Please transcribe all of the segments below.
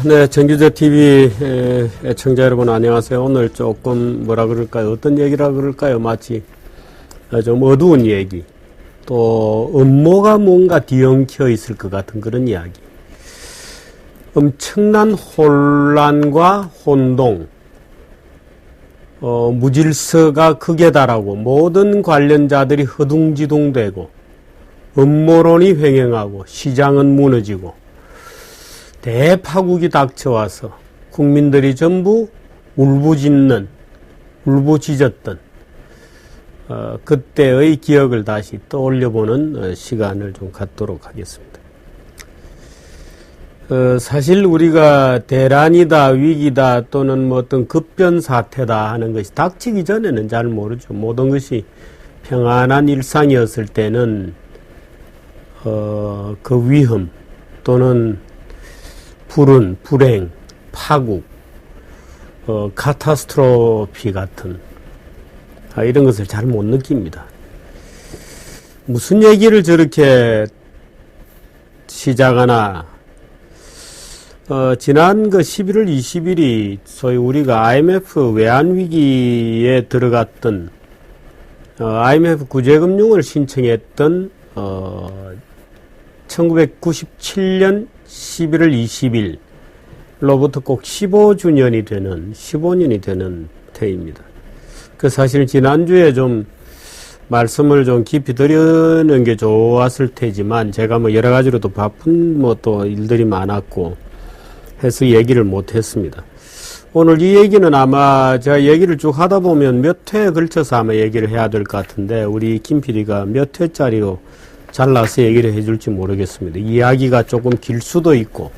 네, 정규재 TV 애청자 여러분 안녕하세요. 오늘 조금 뭐라 그럴까요? 어떤 얘기라 그럴까요? 마치 좀 어두운 얘기, 또 음모가 뭔가 뒤엉켜 있을 것 같은 그런 이야기. 엄청난 혼란과 혼동, 무질서가 극에 달하고 모든 관련자들이 허둥지둥되고 음모론이 횡행하고 시장은 무너지고 대파국이 닥쳐와서 국민들이 전부 울부짖었던 그때의 기억을 다시 떠올려보는 시간을 좀 갖도록 하겠습니다. 사실 우리가 대란이다, 위기다 또는 뭐 어떤 급변 사태다 하는 것이 닥치기 전에는 잘 모르죠. 모든 것이 평안한 일상이었을 때는 그 위험 또는 불행, 파국, 카타스트로피 같은 이런 것을 잘 못 느낍니다. 무슨 얘기를 저렇게 시작하나. 지난 11월 20일이 소위 우리가 IMF 외환위기에 들어갔던 IMF 구제금융을 신청했던 1997년 11월 20일로부터 꼭 15년이 되는 때입니다. 사실 지난주에 좀 말씀을 좀 깊이 드리는 게 좋았을 테지만 제가 뭐 여러 가지로 또 바쁜 또 일들이 많았고 해서 얘기를 못 했습니다. 오늘 이 얘기는 아마 제가 얘기를 쭉 하다 보면 몇 회에 걸쳐서 아마 얘기를 해야 될 것 같은데 우리 김 PD가 몇 회짜리로 잘라서 얘기를 해줄지 모르겠습니다. 이야기가 조금 길 수도 있고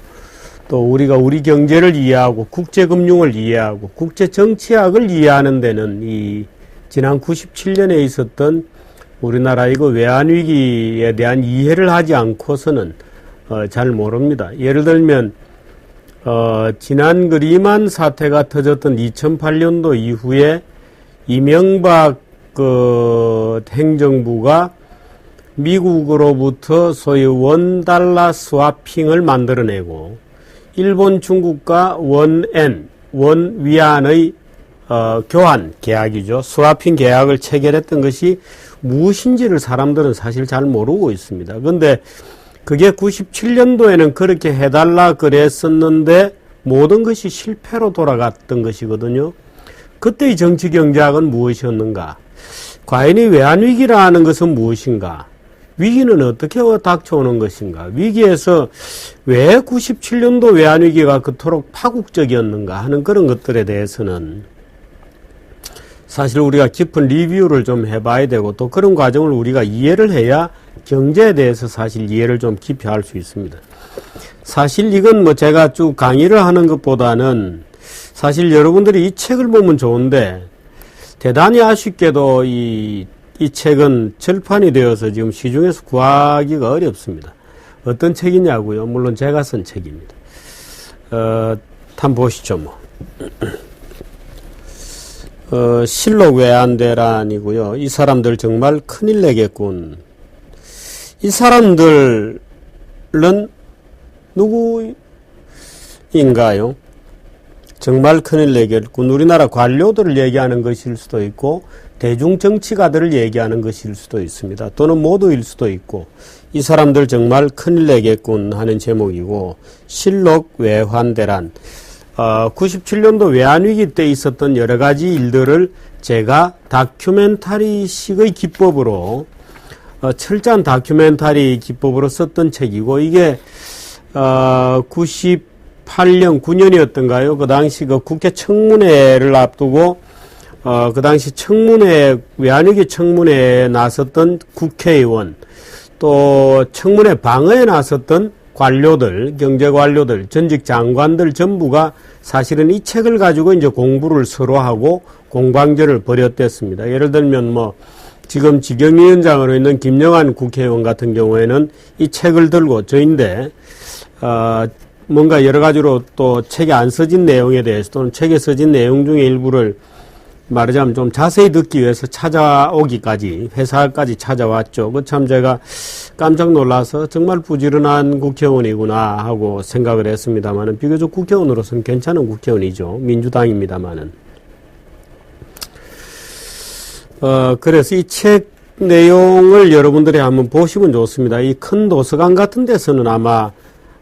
또 우리가 우리 경제를 이해하고 국제금융을 이해하고 국제정치학을 이해하는 데는 이 지난 97년에 있었던 우리나라 이거 외환위기에 대한 이해를 하지 않고서는 잘 모릅니다. 예를 들면 지난 그 리만 사태가 터졌던 2008년도 이후에 이명박 행정부가 미국으로부터 소위 원달러 스와핑을 만들어내고 일본, 중국과 원위안의 교환 계약이죠. 스와핑 계약을 체결했던 것이 무엇인지를 사람들은 사실 잘 모르고 있습니다. 그런데 그게 97년도에는 그렇게 해달라 그랬었는데 모든 것이 실패로 돌아갔던 것이거든요. 그때의 정치경제학은 무엇이었는가? 과연 이 외환위기라는 것은 무엇인가? 위기는 어떻게 닥쳐오는 것인가? 위기에서 왜 97년도 외환위기가 그토록 파국적이었는가 하는 그런 것들에 대해서는 사실 우리가 깊은 리뷰를 좀 해봐야 되고 또 그런 과정을 우리가 이해를 해야 경제에 대해서 사실 이해를 좀 깊이 할 수 있습니다. 사실 이건 뭐 제가 쭉 강의를 하는 것보다는 사실 여러분들이 이 책을 보면 좋은데 대단히 아쉽게도 이 책은 절판이 되어서 지금 시중에서 구하기가 어렵습니다. 어떤 책이냐고요? 물론 제가 쓴 책입니다. 한번 보시죠, 뭐. 실록 외환대란이고요. 이 사람들 정말 큰일 내겠군. 이 사람들은 누구인가요? 정말 큰일 내겠군. 우리나라 관료들을 얘기하는 것일 수도 있고 대중정치가들을 얘기하는 것일 수도 있습니다. 또는 모두일 수도 있고 이 사람들 정말 큰일 내겠군 하는 제목이고 실록 외환대란 97년도 외환위기 때 있었던 여러 가지 일들을 제가 다큐멘터리식의 기법으로 철저한 다큐멘터리 기법으로 썼던 책이고 이게 98년 9년이었던가요? 그 당시 그 국회 청문회를 앞두고 그 당시 외환위기 청문회에 나섰던 국회의원 또 청문회 방어에 나섰던 관료들, 경제관료들, 전직 장관들 전부가 사실은 이 책을 가지고 이제 공부를 서로 하고 공방전을 벌였댔습니다. 예를 들면 지금 직영위원장으로 있는 김영한 국회의원 같은 경우에는 이 책을 들고 저인데 뭔가 여러 가지로 또 책에 안 써진 내용에 대해서 또는 책에 써진 내용 중에 일부를 말하자면 좀 자세히 듣기 위해서 찾아오기까지, 회사까지 찾아왔죠. 그 참 제가 깜짝 놀라서 정말 부지런한 국회의원이구나 하고 생각을 했습니다만은, 비교적 국회의원으로서는 괜찮은 국회의원이죠. 민주당입니다만은. 그래서 이 책 내용을 여러분들이 한번 보시면 좋습니다. 이 큰 도서관 같은 데서는 아마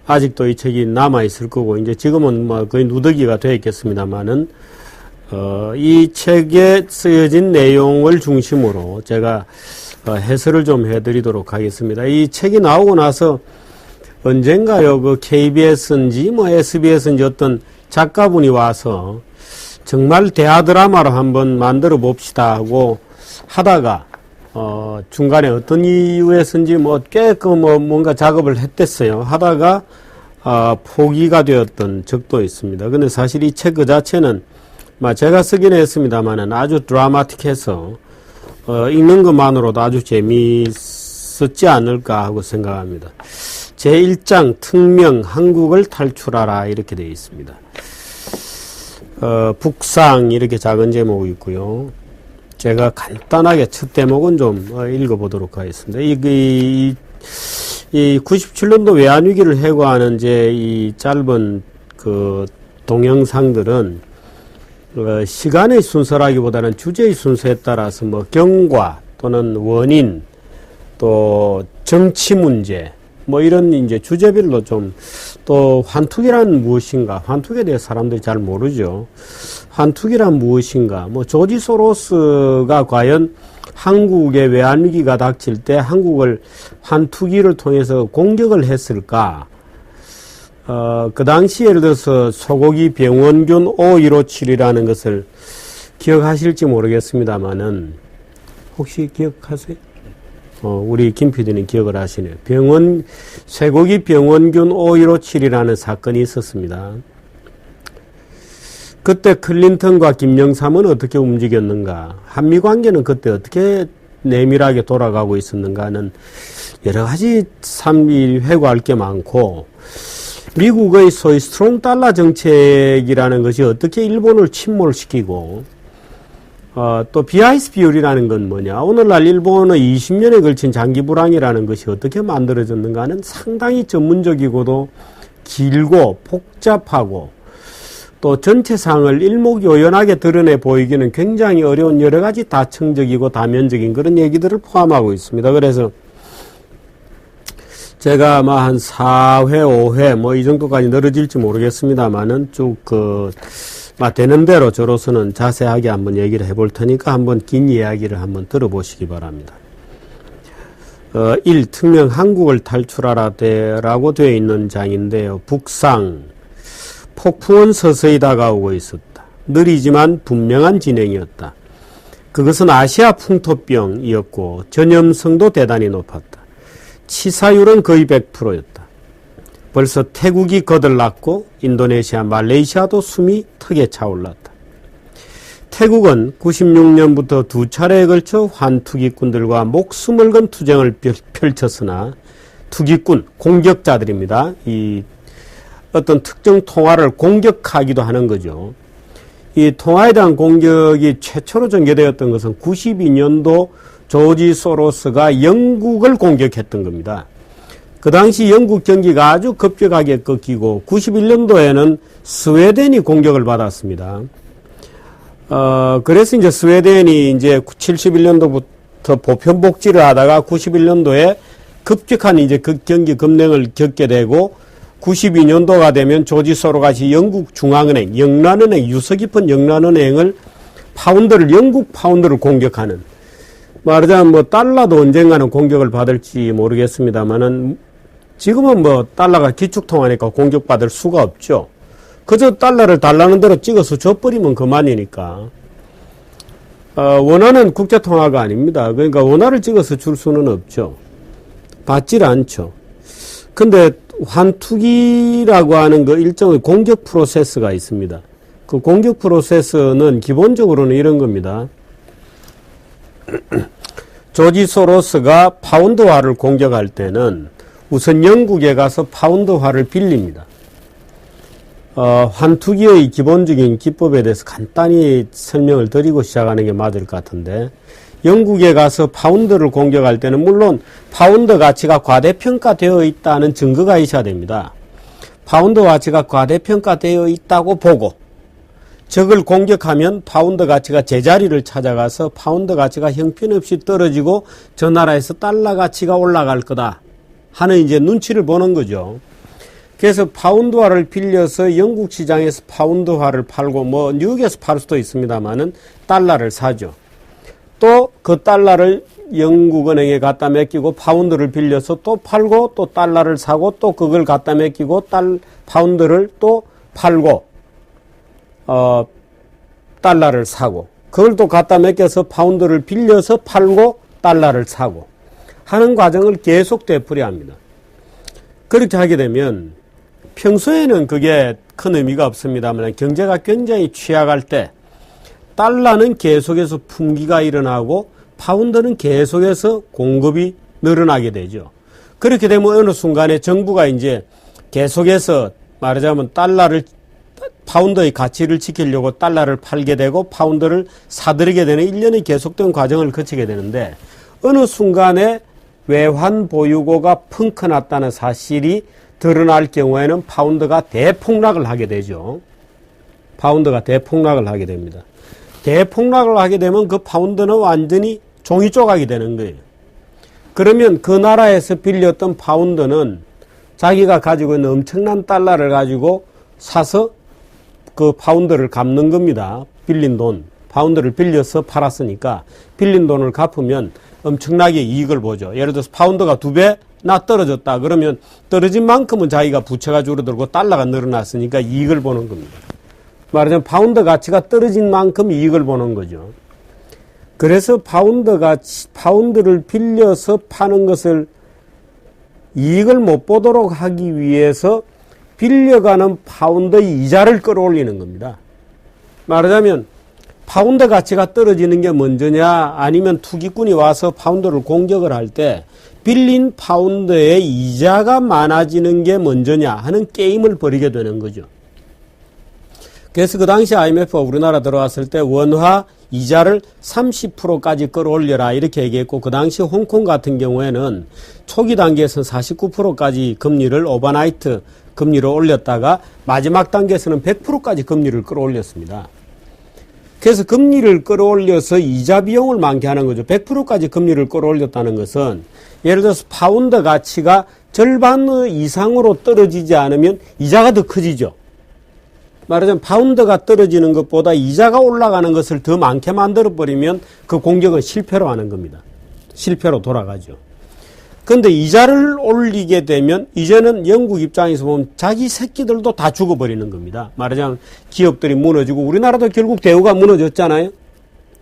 아직도 이 책이 남아있을 거고, 이제 지금은 뭐 거의 누더기가 되어 있겠습니다만은, 이 책에 쓰여진 내용을 중심으로 제가 해설을 좀 해드리도록 하겠습니다. 이 책이 나오고 나서 언젠가요, 그 KBS인지 뭐 SBS인지 어떤 작가분이 와서 정말 대하 드라마로 한번 만들어 봅시다 하고 하다가, 중간에 어떤 이유에서인지 뭐 꽤 뭔가 작업을 했댔어요. 하다가, 포기가 되었던 적도 있습니다. 근데 사실 이 책 그 자체는 제가 쓰긴 했습니다만은 아주 드라마틱해서 읽는 것만으로도 아주 재미있었지 않을까 하고 생각합니다. 제1장 특명 한국을 탈출하라 이렇게 되어 있습니다. 북상 이렇게 작은 제목이 있고요. 제가 간단하게 첫 대목은 좀 읽어보도록 하겠습니다. 이 97년도 외환위기를 해고하는 이 짧은 그 동영상들은 시간의 순서라기보다는 주제의 순서에 따라서 뭐 경과 또는 원인 또 정치 문제 뭐 이런 이제 주제별로 좀, 또 환투기란 무엇인가, 환투기에 대해 사람들이 잘 모르죠. 환투기란 무엇인가, 뭐 조지 소로스가 과연 한국의 외환위기가 닥칠 때 한국을 환투기를 통해서 공격을 했을까? 그 당시 예를 들어서 소고기 병원균 O157이라는 것을 기억하실지 모르겠습니다만은, 혹시 기억하세요? 우리 김 PD는 기억을 하시네요. 쇠고기 병원균 O157이라는 사건이 있었습니다. 그때 클린턴과 김영삼은 어떻게 움직였는가, 한미 관계는 그때 어떻게 내밀하게 돌아가고 있었는가는 여러 가지 회고할 게 많고, 미국의 소위 스트롱 달러 정책이라는 것이 어떻게 일본을 침몰시키고, 또 BIS 비율이라는 건 뭐냐, 오늘날 일본의 20년에 걸친 장기 불황이라는 것이 어떻게 만들어졌는가는 상당히 전문적이고도 길고 복잡하고, 또 전체상을 일목요연하게 드러내 보이기는 굉장히 어려운 여러 가지 다층적이고 다면적인 그런 얘기들을 포함하고 있습니다. 그래서 제가 아마 한 4회, 5회 뭐 이 정도까지 늘어질지 모르겠습니다만은 쭉 되는 대로 저로서는 자세하게 한번 얘기를 해볼 테니까 한번 긴 이야기를 한번 들어보시기 바랍니다. 1. 특명 한국을 탈출하라라고 되어 있는 장인데요. 북상. 폭풍은 서서히 다가오고 있었다. 느리지만 분명한 진행이었다. 그것은 아시아 풍토병이었고 전염성도 대단히 높았다. 치사율은 거의 100%였다. 벌써 태국이 거들났고 인도네시아, 말레이시아도 숨이 턱에 차올랐다. 태국은 96년부터 두 차례에 걸쳐 환투기꾼들과 목숨을 건 투쟁을 펼쳤으나 투기꾼, 공격자들입니다. 이 어떤 특정 통화를 공격하기도 하는 거죠. 이 통화에 대한 공격이 최초로 전개되었던 것은 92년도 조지 소로스가 영국을 공격했던 겁니다. 그 당시 영국 경기가 아주 급격하게 꺾이고 91년도에는 스웨덴이 공격을 받았습니다. 그래서 이제 스웨덴이 이제 71년도부터 보편 복지를 하다가 91년도에 급격한 이제 그 경기 급냉을 겪게 되고 92년도가 되면 조지 소로스가 영국 중앙은행, 영란은행, 유서 깊은 영란은행을 영국 파운드를 공격하는, 말하자면 뭐 달러도 언젠가는 공격을 받을지 모르겠습니다만은 지금은 뭐 달러가 기축통화니까 공격받을 수가 없죠. 그저 달러를 달라는 대로 찍어서 줘버리면 그만이니까. 원화는 국제통화가 아닙니다. 그러니까 원화를 찍어서 줄 수는 없죠. 받질 않죠. 근데 환투기라고 하는 그 일정의 공격 프로세스가 있습니다. 그 공격 프로세스는 기본적으로는 이런 겁니다. 조지 소로스가 파운드화를 공격할 때는 우선 영국에 가서 파운드화를 빌립니다. 환투기의 기본적인 기법에 대해서 간단히 설명을 드리고 시작하는 게 맞을 것 같은데, 영국에 가서 파운드를 공격할 때는 물론 파운드 가치가 과대평가되어 있다는 증거가 있어야 됩니다. 파운드 가치가 과대평가되어 있다고 보고 적을 공격하면 파운드 가치가 제자리를 찾아가서 파운드 가치가 형편없이 떨어지고 저 나라에서 달러 가치가 올라갈 거다 하는 이제 눈치를 보는 거죠. 그래서 파운드화를 빌려서 영국 시장에서 파운드화를 팔고 뭐 뉴욕에서 팔 수도 있습니다만은 달러를 사죠. 또 그 달러를 영국은행에 갖다 맡기고 파운드를 빌려서 또 팔고 또 달러를 사고 또 그걸 갖다 맡기고 파운드를 또 팔고 달러를 사고 그걸 또 갖다 맡겨서 파운드를 빌려서 팔고 달러를 사고 하는 과정을 계속 되풀이합니다. 그렇게 하게 되면 평소에는 그게 큰 의미가 없습니다만 경제가 굉장히 취약할 때 달러는 계속해서 품귀가 일어나고 파운드는 계속해서 공급이 늘어나게 되죠. 그렇게 되면 어느 순간에 정부가 이제 계속해서 말하자면 파운드의 가치를 지키려고 달러를 팔게 되고 파운드를 사들이게 되는 일련의 계속된 과정을 거치게 되는데 어느 순간에 외환 보유고가 펑크 났다는 사실이 드러날 경우에는 파운드가 대폭락을 하게 되죠. 파운드가 대폭락을 하게 됩니다. 대폭락을 하게 되면 그 파운드는 완전히 종이 조각이 되는 거예요. 그러면 그 나라에서 빌렸던 파운드는 자기가 가지고 있는 엄청난 달러를 가지고 사서 그 파운드를 갚는 겁니다. 빌린 돈. 파운드를 빌려서 팔았으니까 빌린 돈을 갚으면 엄청나게 이익을 보죠. 예를 들어서 파운드가 2배나 떨어졌다. 그러면 떨어진 만큼은 자기가 부채가 줄어들고 달러가 늘어났으니까 이익을 보는 겁니다. 말하자면 파운드 가치가 떨어진 만큼 이익을 보는 거죠. 그래서 파운드를 빌려서 파는 것을 이익을 못 보도록 하기 위해서 빌려가는 파운드의 이자를 끌어올리는 겁니다. 말하자면 파운드 가치가 떨어지는 게 먼저냐 아니면 투기꾼이 와서 파운드를 공격을 할 때 빌린 파운드의 이자가 많아지는 게 먼저냐 하는 게임을 벌이게 되는 거죠. 그래서 그 당시 IMF가 우리나라 들어왔을 때 원화 이자를 30%까지 끌어올려라 이렇게 얘기했고 그 당시 홍콩 같은 경우에는 초기 단계에서는 49%까지 금리를 오버나이트 금리를 올렸다가 마지막 단계에서는 100%까지 금리를 끌어올렸습니다. 그래서 금리를 끌어올려서 이자 비용을 많게 하는 거죠. 100%까지 금리를 끌어올렸다는 것은 예를 들어서 파운드 가치가 절반 이상으로 떨어지지 않으면 이자가 더 커지죠. 말하자면 파운드가 떨어지는 것보다 이자가 올라가는 것을 더 많게 만들어버리면 그 공격은 실패로 하는 겁니다. 실패로 돌아가죠. 그런데 이자를 올리게 되면 이제는 영국 입장에서 보면 자기 새끼들도 다 죽어버리는 겁니다. 말하자면 기업들이 무너지고 우리나라도 결국 대우가 무너졌잖아요.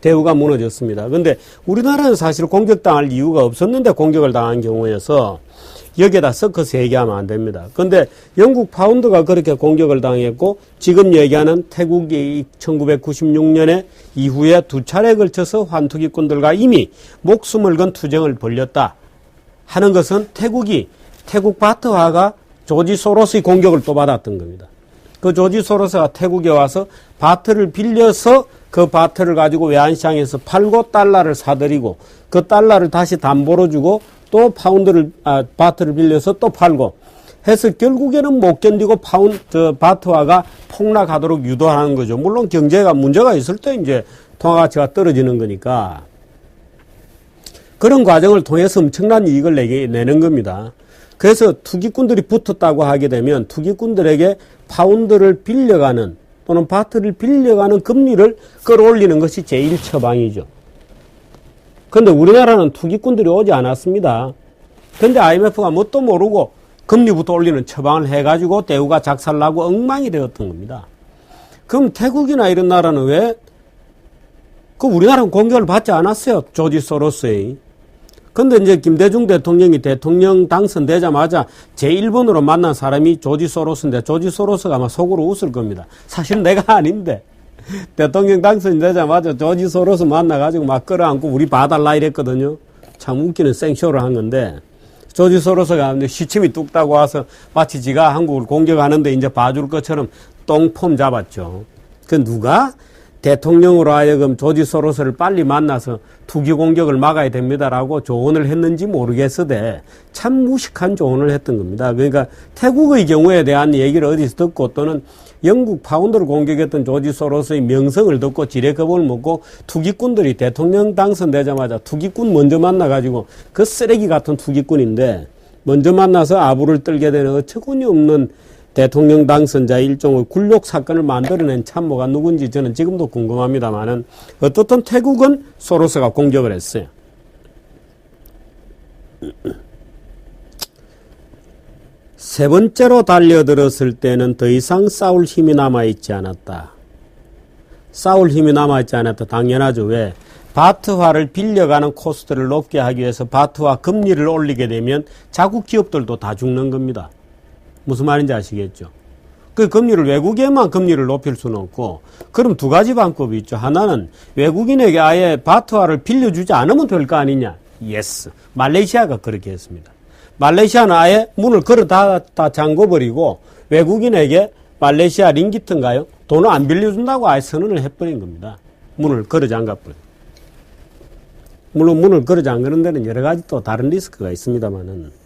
대우가 무너졌습니다. 그런데 우리나라는 사실 공격당할 이유가 없었는데 공격을 당한 경우여서 여기에다 섞어서 얘기하면 안 됩니다. 그런데 영국 파운드가 그렇게 공격을 당했고 지금 얘기하는 태국이 1996년에 이후에 2차례에 걸쳐서 환투기꾼들과 이미 목숨을 건 투쟁을 벌였다 하는 것은 태국 바트화가 조지 소로스의 공격을 또 받았던 겁니다. 그 조지 소로스가 태국에 와서 바트를 빌려서 그 바트를 가지고 외환시장에서 팔고 달러를 사들이고 그 달러를 다시 담보로 주고 또 바트를 빌려서 또 팔고 해서 결국에는 못 견디고 바트화가 폭락하도록 유도하는 거죠. 물론 경제가 문제가 있을 때 이제 통화 가치가 떨어지는 거니까 그런 과정을 통해서 엄청난 이익을 내는 겁니다. 그래서 투기꾼들이 붙었다고 하게 되면 투기꾼들에게 파운드를 빌려가는 또는 바트를 빌려가는 금리를 끌어올리는 것이 제일 처방이죠. 그런데 우리나라는 투기꾼들이 오지 않았습니다. 그런데 IMF가 뭣도 모르고 금리부터 올리는 처방을 해가지고 대우가 작살나고 엉망이 되었던 겁니다. 그럼 태국이나 이런 나라는 왜? 우리나라는 공격을 받지 않았어요. 조지 소로스의. 근데 이제 김대중 대통령이 대통령 당선되자마자 제1번으로 만난 사람이 조지 소로스인데 조지 소로스가 아마 속으로 웃을 겁니다. 사실 내가 아닌데. 대통령 당선되자마자 조지 소로스 만나가지고 막 끌어안고 우리 봐달라 이랬거든요. 참 웃기는 생쇼를 한 건데 조지 소로스가 시침이 뚝 따고 와서 마치 지가 한국을 공격하는데 이제 봐줄 것처럼 똥폼 잡았죠. 그 누가 대통령으로 하여금 조지 소로스를 빨리 만나서 투기 공격을 막아야 됩니다라고 조언을 했는지 모르겠으되 참 무식한 조언을 했던 겁니다. 그러니까 태국의 경우에 대한 얘기를 어디서 듣고 또는 영국 파운드를 공격했던 조지 소로스의 명성을 듣고 지레겁을 먹고 투기꾼들이 대통령 당선되자마자 투기꾼 먼저 만나가지고 그 쓰레기 같은 투기꾼인데 먼저 만나서 아부를 떨게 되는 어처구니 없는 대통령 당선자의 일종의 굴욕 사건을 만들어낸 참모가 누군지 저는 지금도 궁금합니다만은 어떻든 태국은 소로스가 공격을 했어요. 세 번째로 달려들었을 때는 더 이상 싸울 힘이 남아있지 않았다. 싸울 힘이 남아있지 않았다. 당연하죠. 왜? 바트화를 빌려가는 코스트를 높게 하기 위해서 바트화 금리를 올리게 되면 자국 기업들도 다 죽는 겁니다. 무슨 말인지 아시겠죠? 그 금리를 외국에만 금리를 높일 수는 없고, 그럼 두 가지 방법이 있죠. 하나는 외국인에게 아예 바트화를 빌려주지 않으면 될 거 아니냐? 예스. 말레이시아가 그렇게 했습니다. 말레이시아는 아예 문을 걸어 다 잠궈버리고 외국인에게 말레이시아 링기트인가요? 돈을 안 빌려준다고 아예 선언을 해버린 겁니다. 문을 걸어 잠가버린. 물론 문을 걸어 잠그는 데는 여러 가지 또 다른 리스크가 있습니다만은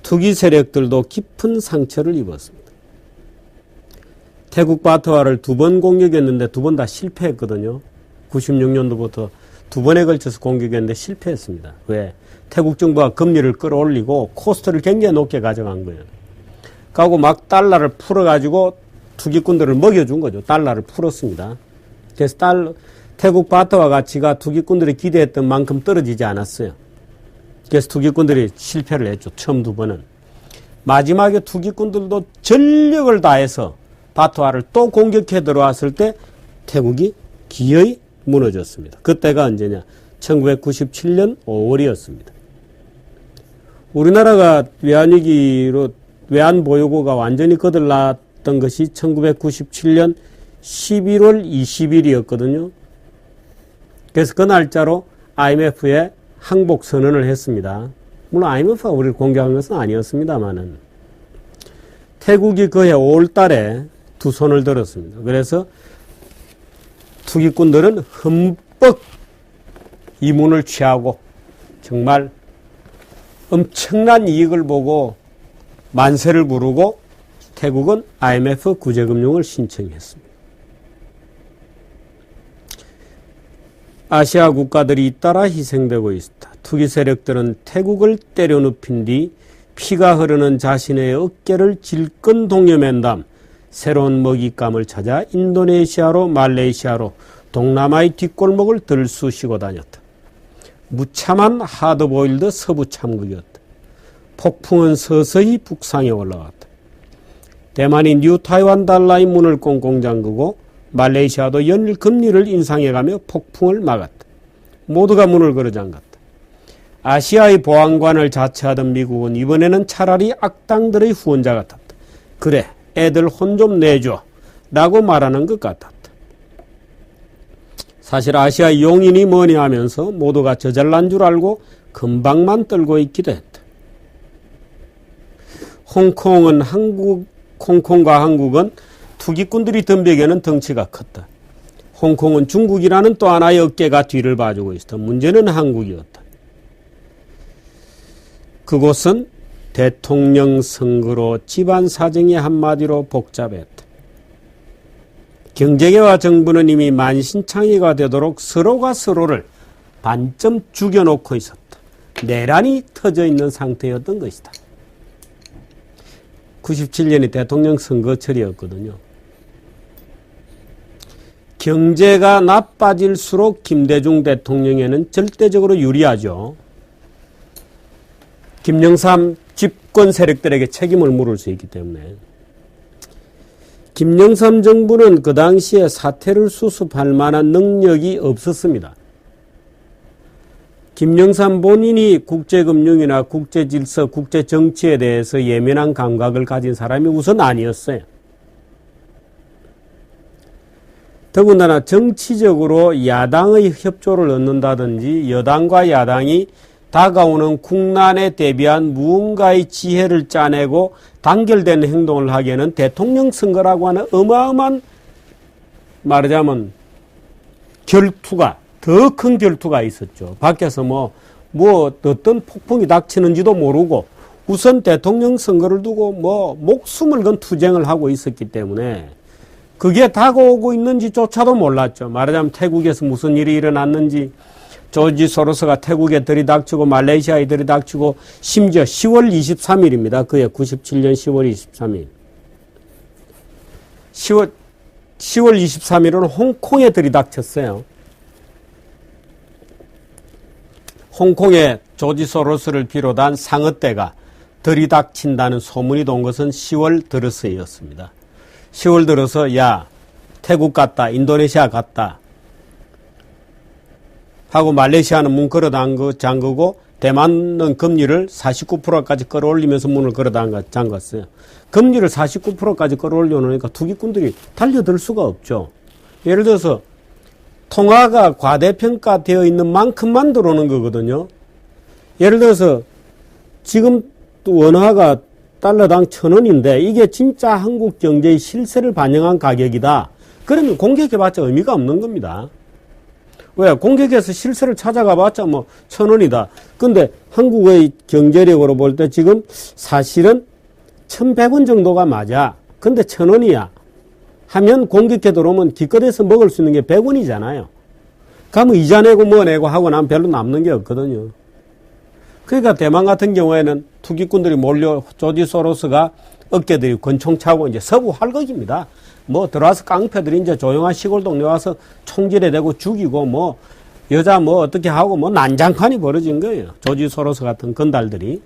투기 세력들도 깊은 상처를 입었습니다. 태국 바트화를 두 번 공격했는데 두 번 다 실패했거든요. 96년도부터 두 번에 걸쳐서 공격했는데 실패했습니다. 왜? 태국 정부가 금리를 끌어올리고 코스트를 굉장히 높게 가져간 거예요. 그리고 막 달러를 풀어가지고 투기꾼들을 먹여준 거죠. 달러를 풀었습니다. 그래서 태국 바트화 가치가 투기꾼들이 기대했던 만큼 떨어지지 않았어요. 그래서 투기꾼들이 실패를 했죠. 처음 두 번은. 마지막에 투기꾼들도 전력을 다해서 바트화를 또 공격해 들어왔을 때 태국이 기어이 무너졌습니다. 그때가 언제냐? 1997년 5월이었습니다. 우리나라가 외환위기로 외환보유고가 완전히 거들났던 것이 1997년 11월 20일이었거든요. 그래서 그 날짜로 IMF에 항복 선언을 했습니다. 물론 IMF가 우리를 공격한 것은 아니었습니다만은 태국이 그해 5월 달에 두 손을 들었습니다. 그래서 투기꾼들은 흠뻑 이문을 취하고 정말 엄청난 이익을 보고 만세를 부르고 태국은 IMF 구제금융을 신청했습니다. 아시아 국가들이 잇따라 희생되고 있다. 투기 세력들은 태국을 때려눕힌 뒤 피가 흐르는 자신의 어깨를 질끈 동여맨 다음 새로운 먹잇감을 찾아 인도네시아로 말레이시아로 동남아의 뒷골목을 들쑤시고 다녔다. 무참한 하드보일드 서부 참극이었다. 폭풍은 서서히 북상에 올라왔다. 대만이 뉴 타이완 달러의 문을 꽁꽁 잠그고 말레이시아도 연일 금리를 인상해가며 폭풍을 막았다. 모두가 문을 걸어 잠갔다. 아시아의 보안관을 자처하던 미국은 이번에는 차라리 악당들의 후원자 같았다. 그래, 애들 혼 좀 내줘 라고 말하는 것 같았다. 사실 아시아 용인이 뭐니 하면서 모두가 저잘난 줄 알고 금방만 떨고 있기도 했다. 홍콩과 한국은 투기꾼들이 덤벼개는 덩치가 컸다. 홍콩은 중국이라는 또 하나의 어깨가 뒤를 봐주고 있었다. 문제는 한국이었다. 그곳은 대통령 선거로 집안 사정이 한마디로 복잡했다. 경제계와 정부는 이미 만신창이가 되도록 서로가 서로를 반쯤 죽여놓고 있었다. 내란이 터져 있는 상태였던 것이다. 97년이 대통령 선거철이었거든요. 경제가 나빠질수록 김대중 대통령에는 절대적으로 유리하죠. 김영삼 집권 세력들에게 책임을 물을 수 있기 때문에. 김영삼 정부는 그 당시에 사태를 수습할 만한 능력이 없었습니다. 김영삼 본인이 국제금융이나 국제질서, 국제정치에 대해서 예민한 감각을 가진 사람이 우선 아니었어요. 더군다나 정치적으로 야당의 협조를 얻는다든지 여당과 야당이 다가오는 국난에 대비한 무언가의 지혜를 짜내고 단결된 행동을 하기에는 대통령 선거라고 하는 어마어마한, 말하자면 결투가, 더 큰 결투가 있었죠. 밖에서 뭐 어떤 폭풍이 닥치는지도 모르고 우선 대통령 선거를 두고 목숨을 건 투쟁을 하고 있었기 때문에 그게 다가오고 있는지조차도 몰랐죠. 말하자면 태국에서 무슨 일이 일어났는지, 조지 소로스가 태국에 들이닥치고 말레이시아에 들이닥치고, 심지어 10월 23일입니다. 그해 97년 10월 23일. 10월 23일은 홍콩에 들이닥쳤어요. 홍콩에 조지 소로스를 비롯한 상어떼가 들이닥친다는 소문이 돈 것은 10월 들어서였습니다. 10월 들어서 야, 태국 갔다, 인도네시아 갔다 하고 말레이시아는 문 걸어 잠그고 대만은 금리를 49%까지 끌어올리면서 문을 걸어 잠갔어요. 금리를 49%까지 끌어올려놓으니까 투기꾼들이 달려들 수가 없죠. 예를 들어서 통화가 과대평가되어 있는 만큼만 들어오는 거거든요. 예를 들어서 지금 원화가 달러당 1,000원인데 이게 진짜 한국 경제의 실세를 반영한 가격이다. 그러면 공격해봤자 의미가 없는 겁니다. 왜? 공격해서 실세를 찾아가봤자 1,000원이다. 근데 한국의 경제력으로 볼 때 지금 사실은 1,100원 정도가 맞아. 근데 1,000원이야. 하면 공격해 들어오면 기껏해서 먹을 수 있는 게 100원이잖아요. 그러면 이자 내고 뭐 내고 하고 나면 별로 남는 게 없거든요. 그러니까 대만 같은 경우에는 투기꾼들이 몰려 조지 소로스가 어깨들이 권총 차고 이제 서부 활극입니다. 들어와서 깡패들이 이제 조용한 시골 동네 와서 총질에 대고 죽이고 여자 어떻게 하고 난장판이 벌어진 거예요. 조지 소로스 같은 건달들이.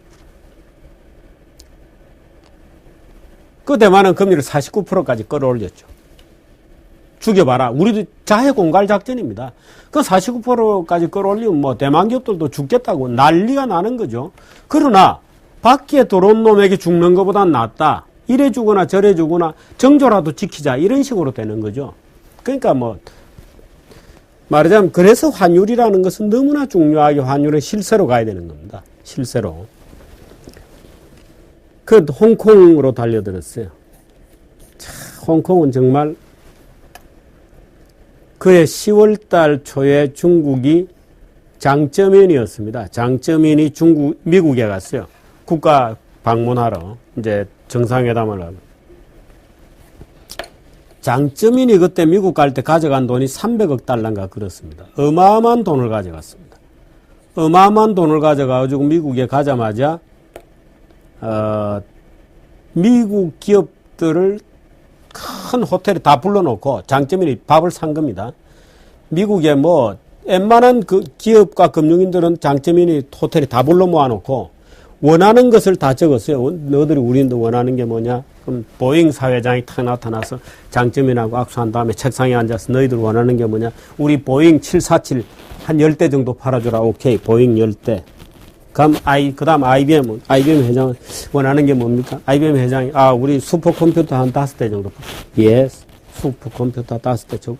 그 대만은 금리를 49%까지 끌어올렸죠. 죽여봐라. 우리도 자해 공갈 작전입니다. 그 49%까지 끌어올리면 대만 기업들도 죽겠다고 난리가 나는 거죠. 그러나 밖에 들어온 놈에게 죽는 것보단 낫다. 이래 주거나 저래 주거나 정조라도 지키자. 이런 식으로 되는 거죠. 그러니까 말하자면 그래서 환율이라는 것은 너무나 중요하게 환율은 실세로 가야 되는 겁니다. 실세로. 그 홍콩으로 달려들었어요. 자, 홍콩은 정말 그해 10월달 초에 중국이 장쩌민이었습니다. 장쩌민이 미국에 갔어요. 국가 방문하러 이제 정상회담을 하고. 장쩌민이 그때 미국 갈 때 가져간 돈이 300억 달러인가 그렇습니다. 어마어마한 돈을 가져갔습니다. 어마어마한 돈을 가져가지고 미국에 가자마자 미국 기업들을 큰 호텔에 다 불러놓고 장쩌민이 밥을 산 겁니다. 미국에 웬만한 그 기업과 금융인들은 장쩌민이 호텔에 다 불러 모아놓고 원하는 것을 다 적었어요. 너희들이 우리도 원하는 게 뭐냐? 그럼 보잉 사회장이 탁 나타나서 장쩌민하고 악수한 다음에 책상에 앉아서 너희들 원하는 게 뭐냐? 우리 보잉 747 한 10대 정도 팔아주라. 오케이. 보잉 10대. 그 다음 IBM 회장 원하는 게 뭡니까? IBM 회장이, 우리 슈퍼컴퓨터 한 5대 정도. 예, 슈퍼컴퓨터 5대 적고.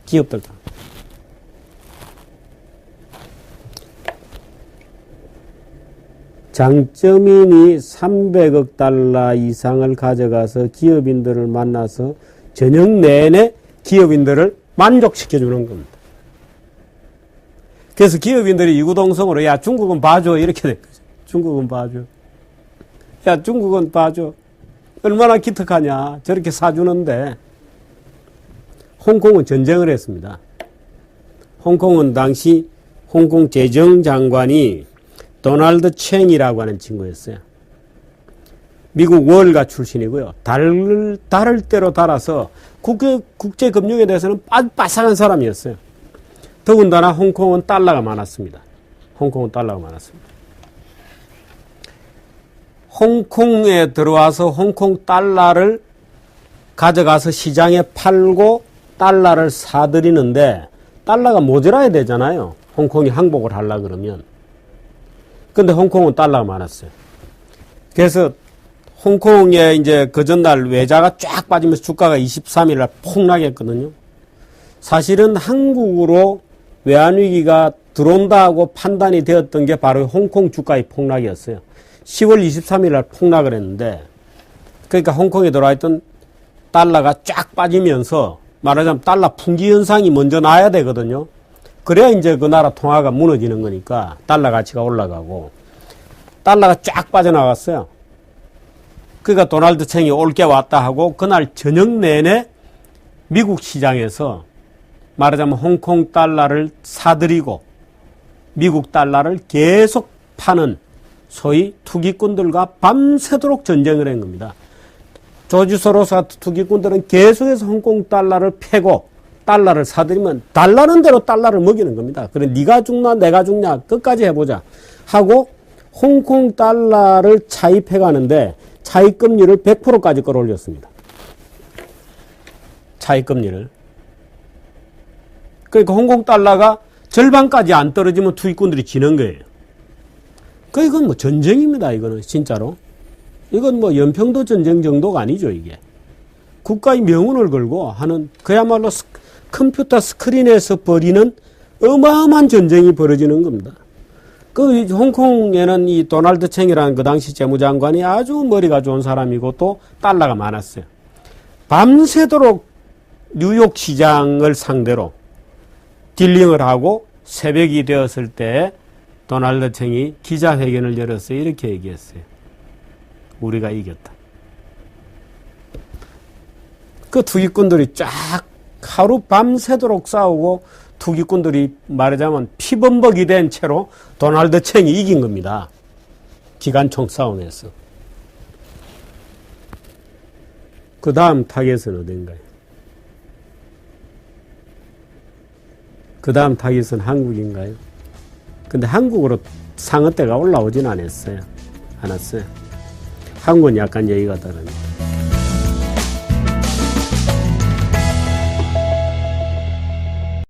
기업들 다. 장쩌민이 300억 달러 이상을 가져가서 기업인들을 만나서 저녁 내내 기업인들을 만족시켜주는 겁니다. 그래서 기업인들이 이구동성으로 야 중국은 봐줘 이렇게 된 거죠. 중국은 봐줘. 야 중국은 봐줘. 얼마나 기특하냐. 저렇게 사주는데. 홍콩은 전쟁을 했습니다. 홍콩은 당시 홍콩 재정장관이 도널드 챙이라고 하는 친구였어요. 미국 월가 출신이고요. 달을 대로 달아서 국제금융에 대해서는 빠삭한 사람이었어요. 더군다나 홍콩은 달러가 많았습니다. 홍콩에 들어와서 홍콩 달러를 가져가서 시장에 팔고 달러를 사들이는데 달러가 모자라야 되잖아요. 홍콩이 항복을 하려고 그러면. 근데 홍콩은 달러가 많았어요. 그래서 홍콩에 이제 그 전날 외자가 쫙 빠지면서 주가가 23일날 폭락했거든요. 사실은 한국으로 외환위기가 들어온다고 판단이 되었던 게 바로 홍콩 주가의 폭락이었어요. 10월 23일 날 폭락을 했는데, 그러니까 홍콩에 들어와 있던 달러가 쫙 빠지면서 말하자면 달러 풍기 현상이 먼저 나야 되거든요. 그래야 이제 그 나라 통화가 무너지는 거니까 달러 가치가 올라가고, 달러가 쫙 빠져나갔어요. 그러니까 도널드 챙이 올게 왔다 하고 그날 저녁 내내 미국 시장에서 말하자면 홍콩 달러를 사들이고 미국 달러를 계속 파는 소위 투기꾼들과 밤새도록 전쟁을 한 겁니다. 조지 소로스 투기꾼들은 계속해서 홍콩 달러를 패고 달러를 사들이면 달라는 대로 달러를 먹이는 겁니다. 그래 네가 죽나 내가 죽냐 끝까지 해보자 하고 홍콩 달러를 차입해 가는데 차입금리를 100%까지 끌어올렸습니다. 차입금리를. 그러니까 홍콩 달러가 절반까지 안 떨어지면 투기꾼들이 지는 거예요. 그러니까 이건 뭐 전쟁입니다. 이거는 진짜로. 이건 뭐 연평도 전쟁 정도가 아니죠. 이게. 국가의 명운을 걸고 하는 그야말로 컴퓨터 스크린에서 벌이는 어마어마한 전쟁이 벌어지는 겁니다. 그 홍콩에는 이 도널드 챙이라는 그 당시 재무장관이 아주 머리가 좋은 사람이고 또 달러가 많았어요. 밤새도록 뉴욕 시장을 상대로 딜링을 하고 새벽이 되었을 때 도널드 챙이 기자회견을 열어서 이렇게 얘기했어요. 우리가 이겼다. 그 투기꾼들이 쫙 하루 밤새도록 싸우고 투기꾼들이 말하자면 피범벅이 된 채로 도널드 챙이 이긴 겁니다. 기관총 싸움에서. 그 다음 타겟은 어딘가요? 그 다음 타겟은 한국인가요? 근데 한국으로 상어대가 올라오진 않았어요. 한국은 약간 얘기가 다릅니다.